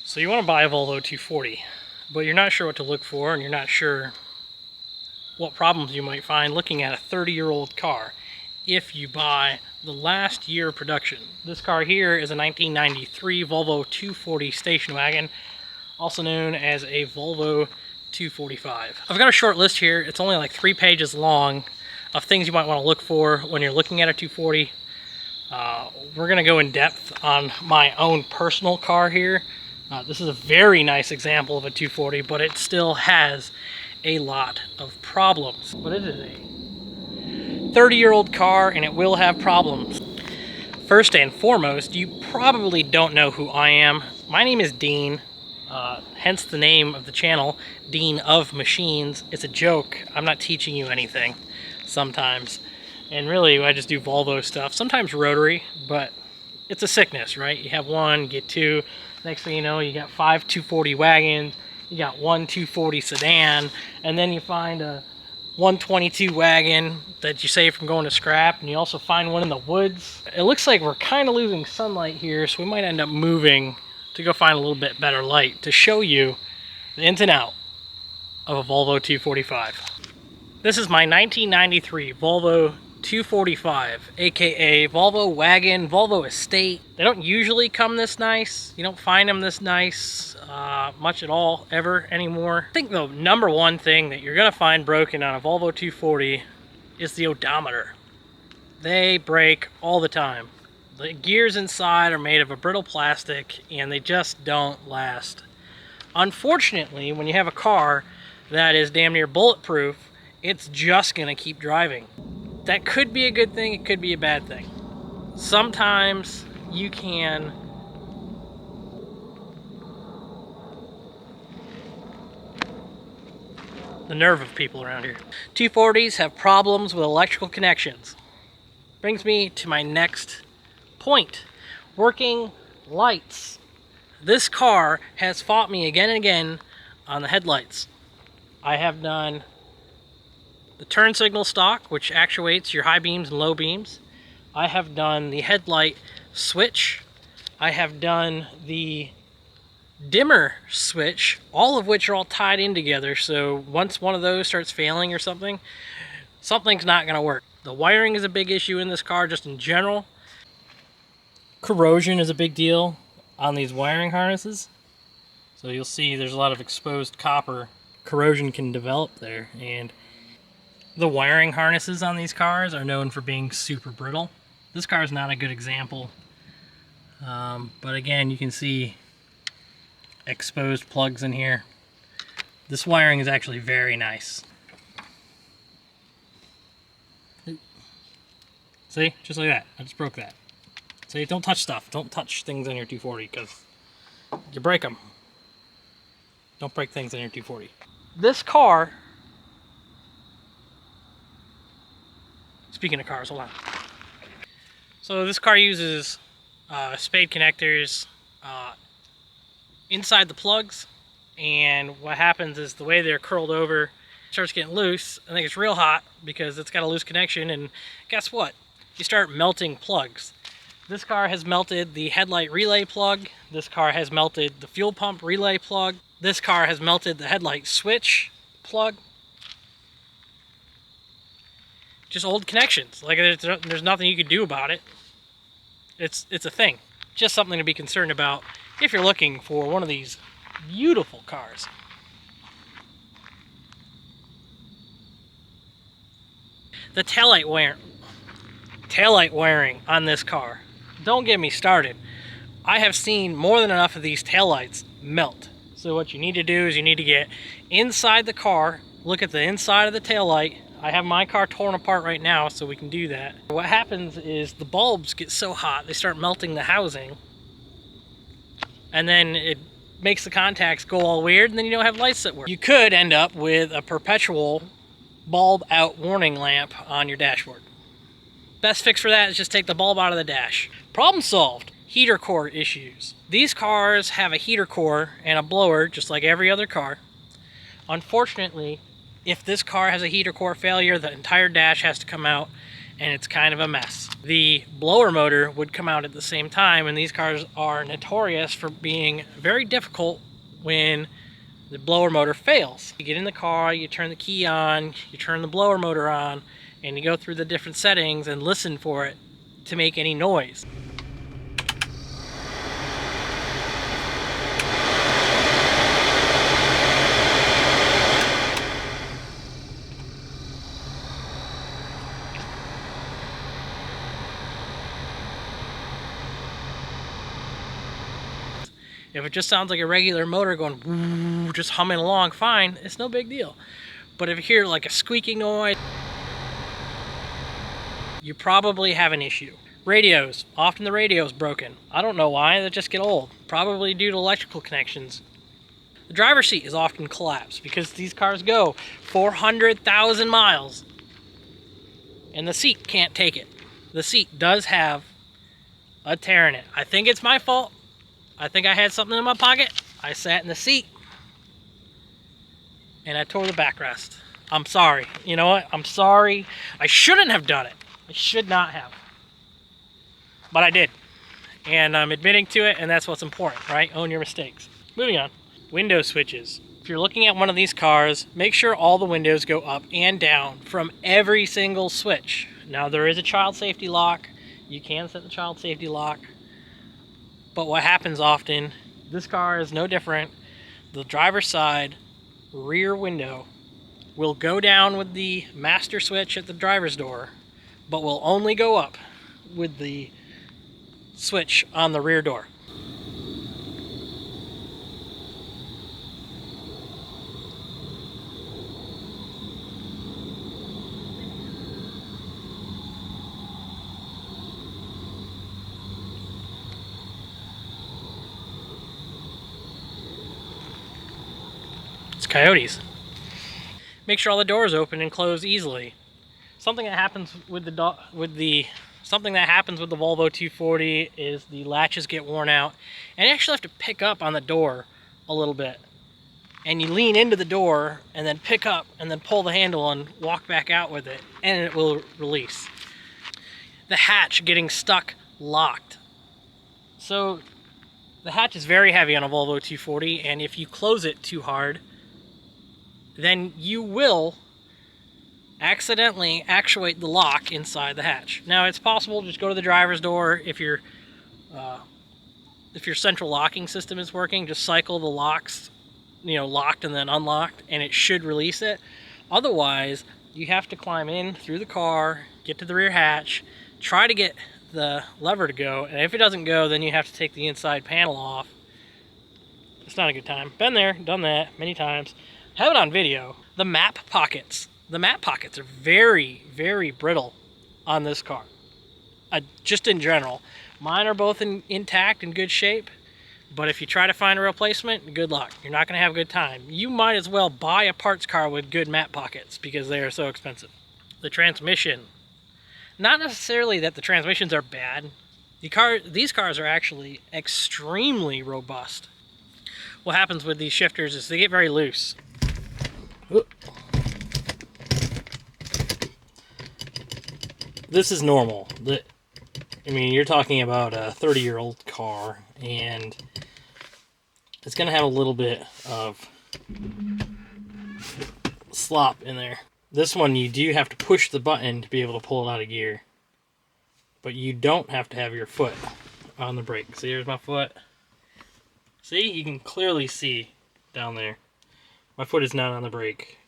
So you want to buy a Volvo 240, but you're not sure what to look for, and you're not sure what problems you might find looking at a 30-year-old car if you buy the last year of production. This car here is a 1993 Volvo 240 station wagon, also known as a Volvo 245. I've got a short list here. It's only like 3 pages long of things you might want to look for when you're looking at a 240. We're going to go in depth on my own personal car here. This is a very nice example of a 240, but it still has a lot of problems. But it is a 30-year-old car, and it will have problems. First and foremost, you probably don't know who I am. My name is Dean, hence the name of the channel, Dean of Machines. It's a joke. I'm not teaching you anything sometimes. And really, I just do Volvo stuff, sometimes rotary, but it's a sickness, right? You have one, get two. Next thing you know, you got 5 240 wagons, you got 1 240 sedan, and then you find a 122 wagon that you save from going to scrap, and you also find one in the woods. It looks like we're kind of losing sunlight here, so we might end up moving to go find a little bit better light to show you the ins and out of a Volvo 245. This is my 1993 Volvo 245, aka Volvo wagon, Volvo estate. They don't usually come this nice. You don't find them this nice much at all ever anymore. I think the number one thing that you're gonna find broken on a Volvo 240 is the odometer. They break all the time. The gears inside are made of a brittle plastic and they just don't last. Unfortunately, when you have a car that is damn near bulletproof, it's just gonna keep driving. That could be a good thing, it could be a bad thing. Sometimes you can the nerve of people around here. 240s have problems with electrical connections. Brings me to my next point. Working lights. This car has fought me again and again on the headlights. I have done the turn signal stock, which actuates your high beams and low beams. I have done the headlight switch. I have done the dimmer switch, all of which are all tied in together. So once one of those starts failing or something, something's not going to work. The wiring is a big issue in this car just in general. Corrosion is a big deal on these wiring harnesses. So you'll see there's a lot of exposed copper. Corrosion can develop there, and the wiring harnesses on these cars are known for being super brittle. This car is not a good example, but again, you can see exposed plugs in here. This wiring is actually very nice. See, just like that. I just broke that. See, don't touch stuff. Don't touch things on your 240 because you break them. Don't break things on your 240. This car, speaking of cars, hold on. So this car uses spade connectors inside the plugs, and what happens is the way they're curled over starts getting loose. I think it's real hot because it's got a loose connection, and guess what? You start melting plugs. This car has melted the headlight relay plug. This car has melted the fuel pump relay plug. This car has melted the headlight switch plug. Just old connections. Like there's nothing you can do about it. It's a thing. Just something to be concerned about if you're looking for one of these beautiful cars. The taillight wiring on this car. Don't get me started. I have seen more than enough of these taillights melt. So what you need to do is you need to get inside the car, look at the inside of the taillight. I have my car torn apart right now, so we can do that. What happens is the bulbs get so hot, they start melting the housing. And then it makes the contacts go all weird, and then you don't have lights that work. You could end up with a perpetual bulb out warning lamp on your dashboard. Best fix for that is just take the bulb out of the dash. Problem solved. Heater core issues. These cars have a heater core and a blower just like every other car. Unfortunately, if this car has a heater core failure, the entire dash has to come out and it's kind of a mess. The blower motor would come out at the same time, and these cars are notorious for being very difficult when the blower motor fails. You get in the car, you turn the key on, you turn the blower motor on, and you go through the different settings and listen for it to make any noise. If it just sounds like a regular motor going woo, just humming along fine, it's no big deal. But if you hear like a squeaking noise, you probably have an issue. Radios. Often the radio's broken. I don't know why, they just get old. Probably due to electrical connections. The driver's seat is often collapsed because these cars go 400,000 miles and the seat can't take it. The seat does have a tear in it. I think it's my fault. I think I had something in my pocket. I sat in the seat and I tore the backrest. I'm sorry. You know what? I'm sorry. I shouldn't have done it. I should not have. But I did. And I'm admitting to it, and that's what's important, right? Own your mistakes. Moving on. Window switches. If you're looking at one of these cars, make sure all the windows go up and down from every single switch. Now, there is a child safety lock. You can set the child safety lock. But what happens often, this car is no different. The driver's side rear window will go down with the master switch at the driver's door, but will only go up with the switch on the rear door. It's coyotes. Make sure all the doors open and close easily. Something that happens with the Volvo 240 is the latches get worn out, and you actually have to pick up on the door a little bit. And you lean into the door and then pick up and then pull the handle and walk back out with it, and it will release. The hatch getting stuck locked. So the hatch is very heavy on a Volvo 240, and if you close it too hard, then you will accidentally actuate the lock inside the hatch. Now, it's possible to just go to the driver's door. If your central locking system is working, just cycle the locks, locked and then unlocked, and it should release it. Otherwise, you have to climb in through the car, get to the rear hatch, try to get the lever to go, and if it doesn't go, then you have to take the inside panel off. It's not a good time. Been there, done that many times. Have it on video. The map pockets. The map pockets are very, very brittle on this car. Just in general. Mine are both intact and good shape, but if you try to find a replacement, good luck. You're not going to have a good time. You might as well buy a parts car with good map pockets because they are so expensive. The transmission. Not necessarily that the transmissions are bad. These cars are actually extremely robust. What happens with these shifters is they get very loose. This is normal. You're talking about a 30-year-old car, and it's going to have a little bit of slop in there. This one, you do have to push the button to be able to pull it out of gear, but you don't have to have your foot on the brake. So here's my foot. See, you can clearly see down there. My foot is not on the brake.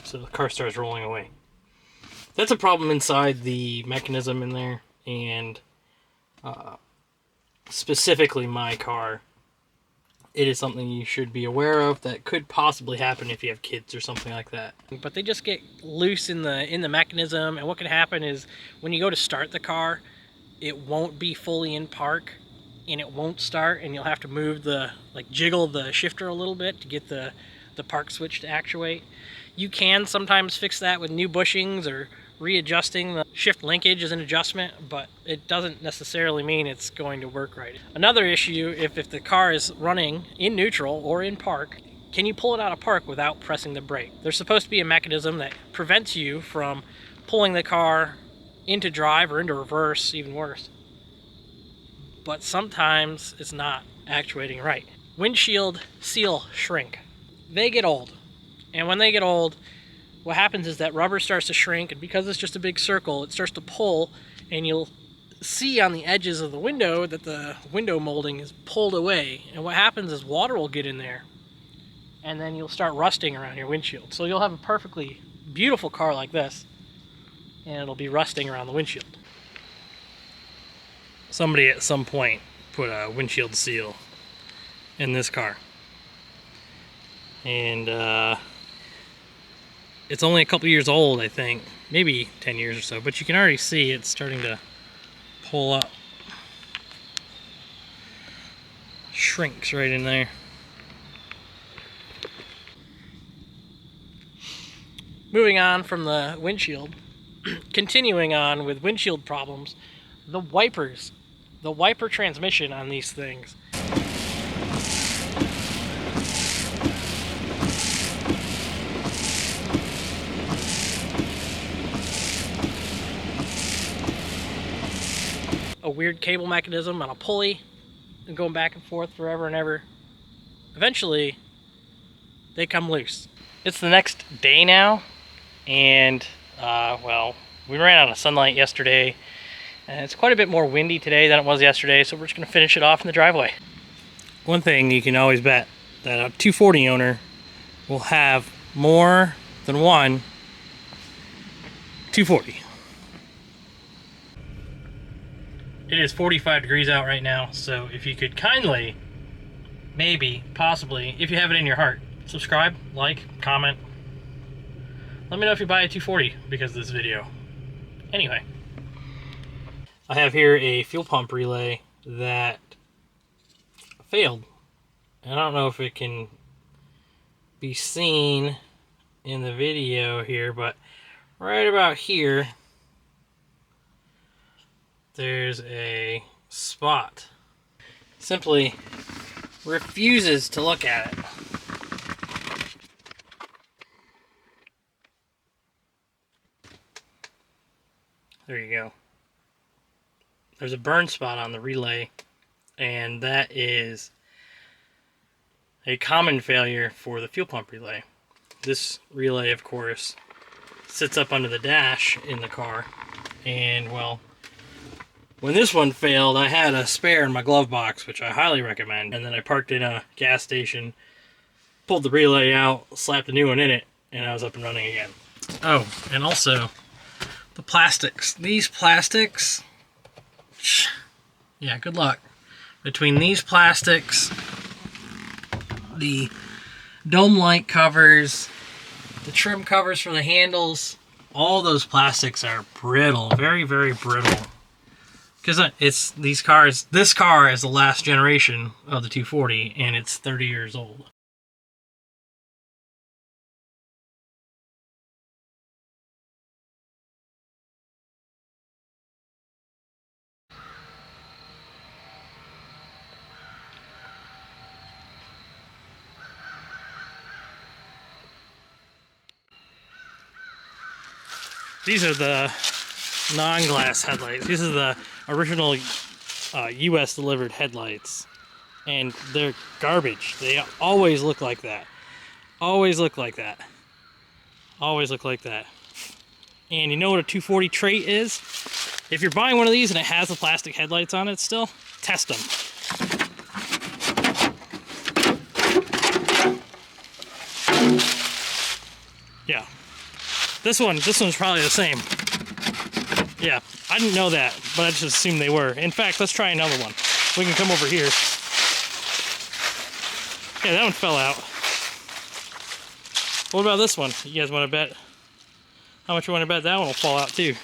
So the car starts rolling away. That's a problem inside the mechanism in there, and specifically my car, it is something you should be aware of that could possibly happen if you have kids or something like that. But they just get loose in the mechanism, and what can happen is when you go to start the car, it won't be fully in park, and it won't start, and you'll have to move jiggle the shifter a little bit to get the park switch to actuate. You can sometimes fix that with new bushings or readjusting the shift linkage as an adjustment, but it doesn't necessarily mean it's going to work right. Another issue, if the car is running in neutral or in park, can you pull it out of park without pressing the brake? There's supposed to be a mechanism that prevents you from pulling the car into drive or into reverse, even worse. But sometimes it's not actuating right. Windshield seal shrink. They get old. And when they get old, what happens is that rubber starts to shrink, and because it's just a big circle, it starts to pull, and you'll see on the edges of the window that the window molding is pulled away. And what happens is water will get in there, and then you'll start rusting around your windshield. So you'll have a perfectly beautiful car like this, and it'll be rusting around the windshield. Somebody at some point put a windshield seal in this car. And it's only a couple years old, I think. Maybe 10 years or so, but you can already see it's starting to pull up. Shrinks right in there. Moving on from the windshield, continuing on with windshield problems, the wipers. The wiper transmission on these things. A weird cable mechanism on a pulley and going back and forth forever and ever. Eventually, they come loose. It's the next day now, and well, we ran out of sunlight yesterday, and it's quite a bit more windy today than it was yesterday, so we're just going to finish it off in the driveway. One thing you can always bet that a 240 owner will have more than one 240. It is 45 degrees out right now, so if you could kindly, maybe, possibly, if you have it in your heart, subscribe, like, comment. Let me know if you buy a 240 because of this video. Anyway, I have here a fuel pump relay that failed. And I don't know if it can be seen in the video here, but right about here, there's a spot. Simply refuses to look at it. There you go. There's a burn spot on the relay, and that is a common failure for the fuel pump relay. This relay, of course, sits up under the dash in the car, and well, when this one failed, I had a spare in my glove box, which I highly recommend, and then I parked in a gas station, pulled the relay out, slapped a new one in it, and I was up and running again. Oh, and also, the plastics. These plastics, yeah, good luck. Between these plastics, the dome light covers, the trim covers for the handles, all those plastics are brittle, very, very brittle. Because it's these cars, this car is the last generation of the 240, and it's 30 years old. These are the non-glass headlights. These are the original US delivered headlights, and they're garbage. They always look like that. Always look like that. Always look like that. And you know what a 240 trait is? If you're buying one of these and it has the plastic headlights on it still, test them. Yeah. This one's probably the same. Yeah, I didn't know that, but I just assumed they were. In fact, let's try another one. We can come over here. Yeah, that one fell out. What about this one? You guys want to bet? How much you want to bet that one will fall out too?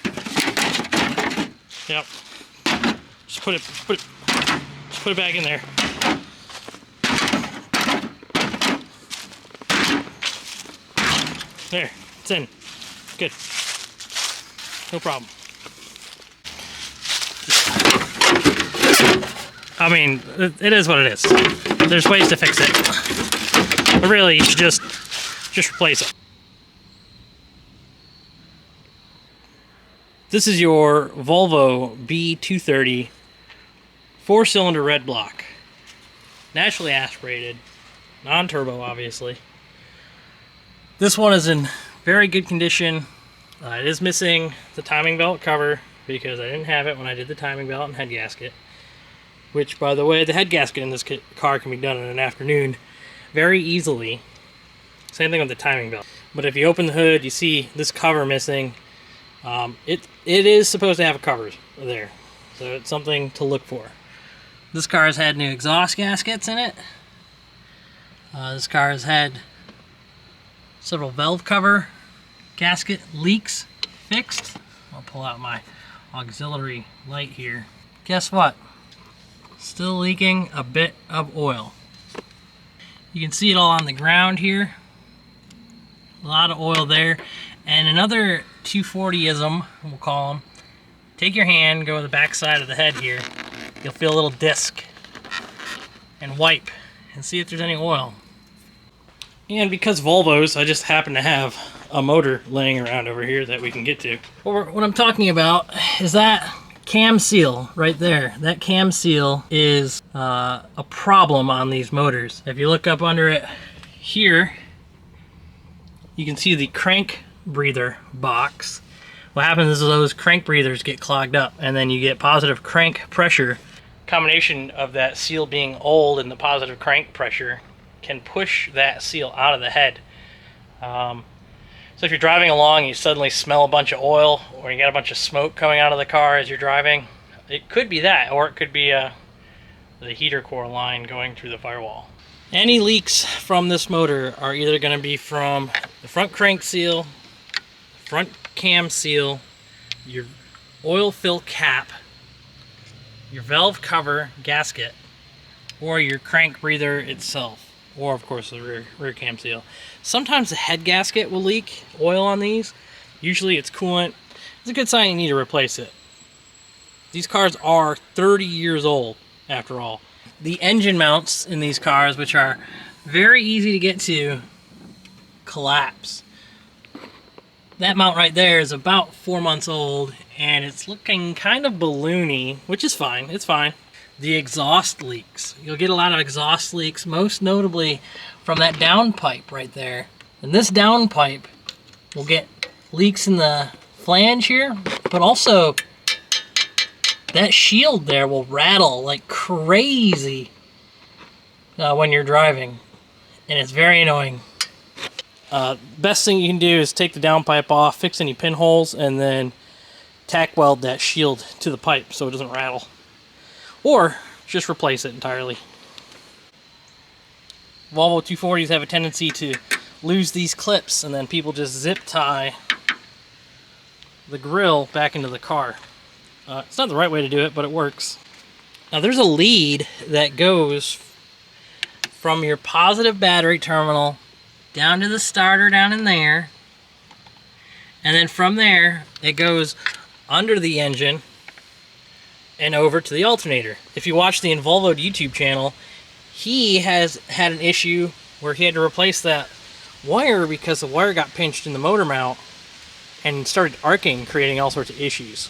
Yep. Just put it back in there. There, it's in. Good. No problem. I mean, it is what it is. There's ways to fix it. But really, you should just replace them. This is your Volvo B230 4-cylinder red block. Naturally aspirated, non-turbo obviously. This one is in very good condition. It is missing the timing belt cover because I didn't have it when I did the timing belt and head gasket. Which, by the way, the head gasket in this car can be done in an afternoon very easily. Same thing with the timing belt. But if you open the hood, you see this cover missing. It is supposed to have a cover there, so it's something to look for. This car has had new exhaust gaskets in it. This car has had several valve cover gasket leaks fixed. I'll pull out my auxiliary light here. Guess what? Still leaking a bit of oil. You can see it all on the ground here. A lot of oil there. And another 240ism, we'll call them. Take your hand, go to the back side of the head here. You'll feel a little disc. And wipe and see if there's any oil. And because Volvos, I just happen to have a motor laying around over here that we can get to. What I'm talking about is that cam seal right there. That cam seal is a problem on these motors. If you look up under it here, you can see the crank breather box. What happens is those crank breathers get clogged up, and then you get positive crank pressure. Combination of that seal being old and the positive crank pressure can push that seal out of the head. So if you're driving along and you suddenly smell a bunch of oil, or you get a bunch of smoke coming out of the car as you're driving, it could be that, or it could be the heater core line going through the firewall. Any leaks from this motor are either going to be from the front crank seal, front cam seal, your oil fill cap, your valve cover gasket, or your crank breather itself, or of course the rear cam seal. Sometimes the head gasket will leak oil on these. Usually it's coolant. It's a good sign you need to replace it. These cars are 30 years old after all. The engine mounts in these cars, which are very easy to get to, collapse. That mount right there is about 4 months old, and it's looking kind of balloony, which is fine. It's fine. The exhaust leaks. You'll get a lot of exhaust leaks, most notably from that downpipe right there. And this downpipe will get leaks in the flange here, but also that shield there will rattle like crazy when you're driving, and it's very annoying. Best thing you can do is take the downpipe off, fix any pinholes, and then tack weld that shield to the pipe so it doesn't rattle. Or just replace it entirely. Volvo 240s have a tendency to lose these clips, and then people just zip tie the grill back into the car. It's not the right way to do it, but it works. Now there's a lead that goes from your positive battery terminal down to the starter down in there, and then from there it goes under the engine and over to the alternator. If you watch the Volvo YouTube channel, he has had an issue where he had to replace that wire because the wire got pinched in the motor mount and started arcing, creating all sorts of issues.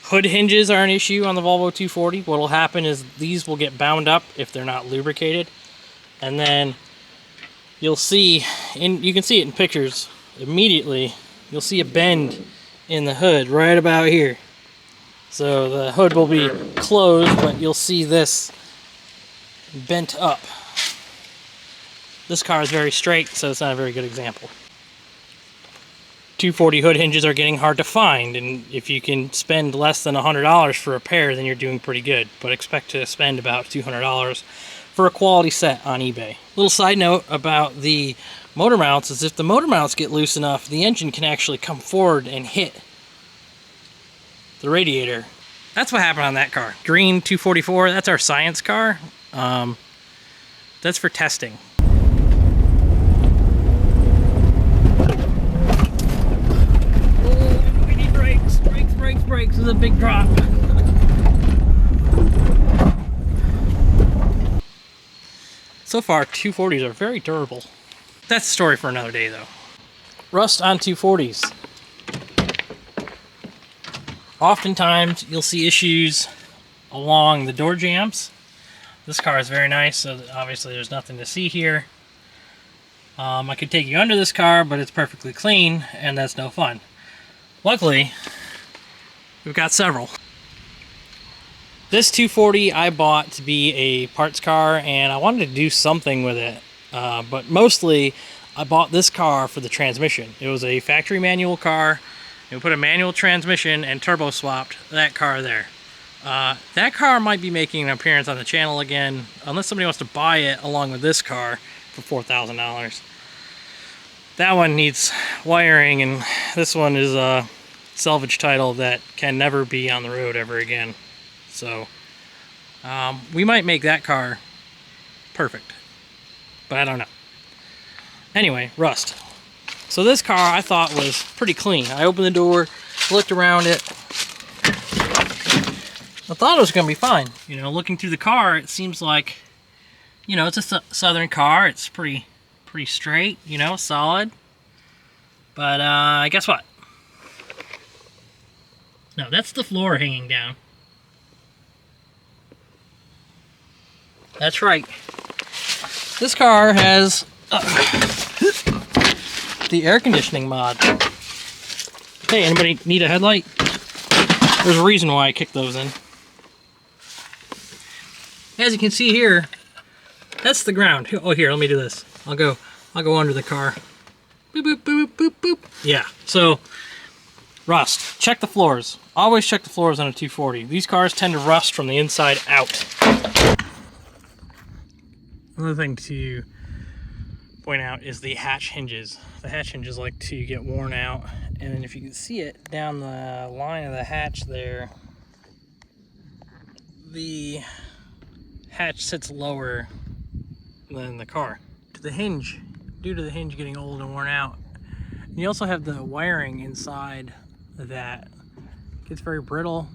Hood hinges are an issue on the Volvo 240. What will happen is these will get bound up if they're not lubricated, and then you'll see, you can see it in pictures immediately, you'll see a bend in the hood right about here. So the hood will be closed, but you'll see this bent up. This car is very straight, so it's not a very good example. 240 hood hinges are getting hard to find, and if you can spend less than $100 for a pair, then you're doing pretty good. But expect to spend about $200 for a quality set on eBay. Little side note about the motor mounts is if the motor mounts get loose enough, the engine can actually come forward and hit the radiator. That's what happened on that car. Green 244, that's our science car. That's for testing. Oh, we need brakes. Brakes. This is a big drop. So far, 240s are very durable. That's a story for another day, though. Rust on 240s. Oftentimes, you'll see issues along the door jambs. This car is very nice, so obviously there's nothing to see here. I could take you under this car, but it's perfectly clean, and that's no fun. Luckily, we've got several. This 240 I bought to be a parts car, and I wanted to do something with it. But mostly, I bought this car for the transmission. It was a factory manual car. We put a manual transmission and turbo swapped that car there. That car might be making an appearance on the channel again, unless somebody wants to buy it along with this car for $4,000. That one needs wiring, and this one is a salvage title that can never be on the road ever again. So we might make that car perfect, but I don't know. Anyway, rust. So this car I thought was pretty clean. I opened the door, looked around it. I thought it was going to be fine. You know, looking through the car, it seems like, you know, it's a Southern car. It's pretty straight, you know, solid. But guess what? No, that's the floor hanging down. That's right. This car has the air conditioning mod. Hey, anybody need a headlight? There's a reason why I kicked those in. As you can see here, that's the ground. Oh, here, let me do this. I'll go under the car. Boop, boop, boop, boop, boop. Yeah, so rust. Check the floors. Always check the floors on a 240. These cars tend to rust from the inside out. Another thing to point out is the hatch hinges. The hatch hinges like to get worn out, and then if you can see it down the line of the hatch there, the hatch sits lower than the car. Due to the hinge getting old and worn out. And you also have the wiring inside that gets very brittle.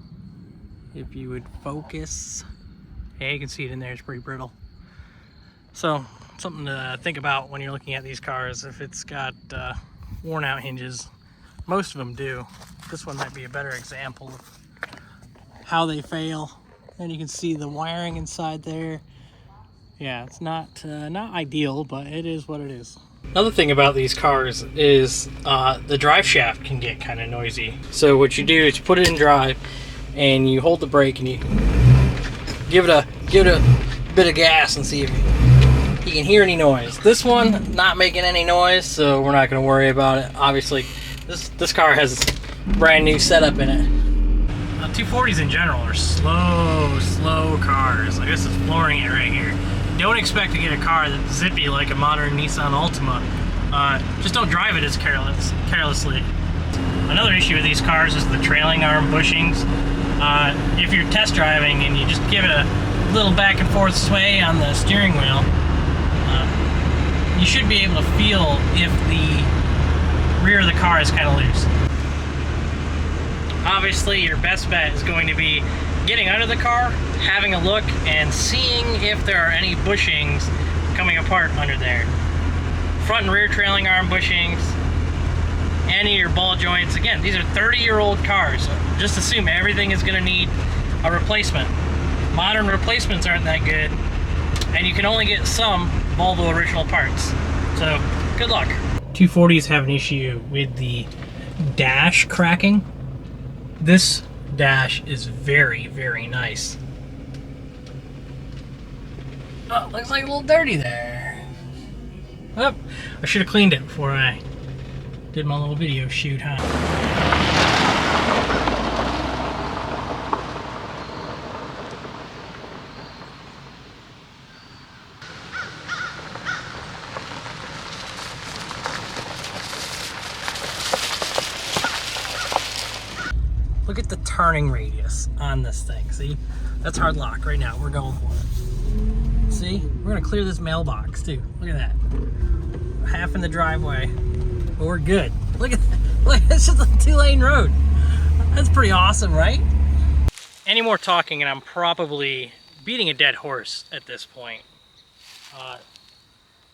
If you would focus, yeah, you can see it in there, it's pretty brittle. So, something to think about when you're looking at these cars. If it's got worn out hinges, most of them do. This one might be a better example of how they fail. And you can see the wiring inside there. Yeah, it's not ideal, but it is what it is. Another thing about these cars is the drive shaft can get kind of noisy. So what you do is you put it in drive, and you hold the brake, and you give it a bit of gas and see if you can hear any noise. This one not making any noise, so we're not going to worry about it. Obviously, this car has a brand new setup in it. 240s in general are slow cars. Like, this is flooring it right here. Don't expect to get a car that's zippy like a modern Nissan Altima. Just don't drive it as carelessly. Another issue with these cars is the trailing arm bushings. If you're test driving and you just give it a little back and forth sway on the steering wheel, you should be able to feel if the rear of the car is kind of loose. Obviously, your best bet is going to be getting under the car, having a look, and seeing if there are any bushings coming apart under there. Front and rear trailing arm bushings, any of your ball joints. Again, these are 30-year-old cars, so just assume everything is going to need a replacement. Modern replacements aren't that good, and you can only get some Volvo original parts. So, good luck. 240s have an issue with the dash cracking. This dash is very, very nice. Oh, looks like a little dirty there. Oh, I should have cleaned it before I did my little video shoot, huh? Look at the turning radius on this thing, see? That's hard lock right now, we're going for it. See? We're gonna clear this mailbox too. Look at that. Half in the driveway, but we're good. Look at that. Look, it's just a 2-lane road. That's pretty awesome, right? Any more talking and I'm probably beating a dead horse at this point.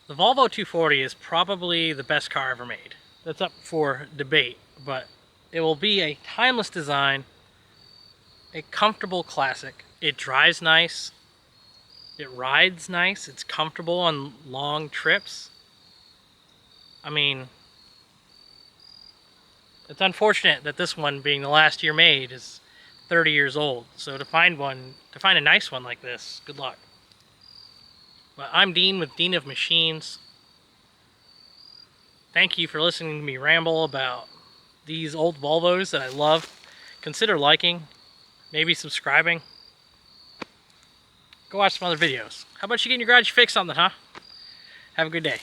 The Volvo 240 is probably the best car ever made. That's up for debate, but it will be a timeless design, a comfortable classic. It drives nice, it rides nice, it's comfortable on long trips. I mean, it's unfortunate that this one, being the last year made, is 30 years old. So to find a nice one like this, good luck. But I'm Dean with Dean of Machines. Thank you for listening to me ramble about these old Volvos that I love. Consider liking, maybe subscribing. Go watch some other videos. How about you getting your garage fixed something, huh? Have a good day.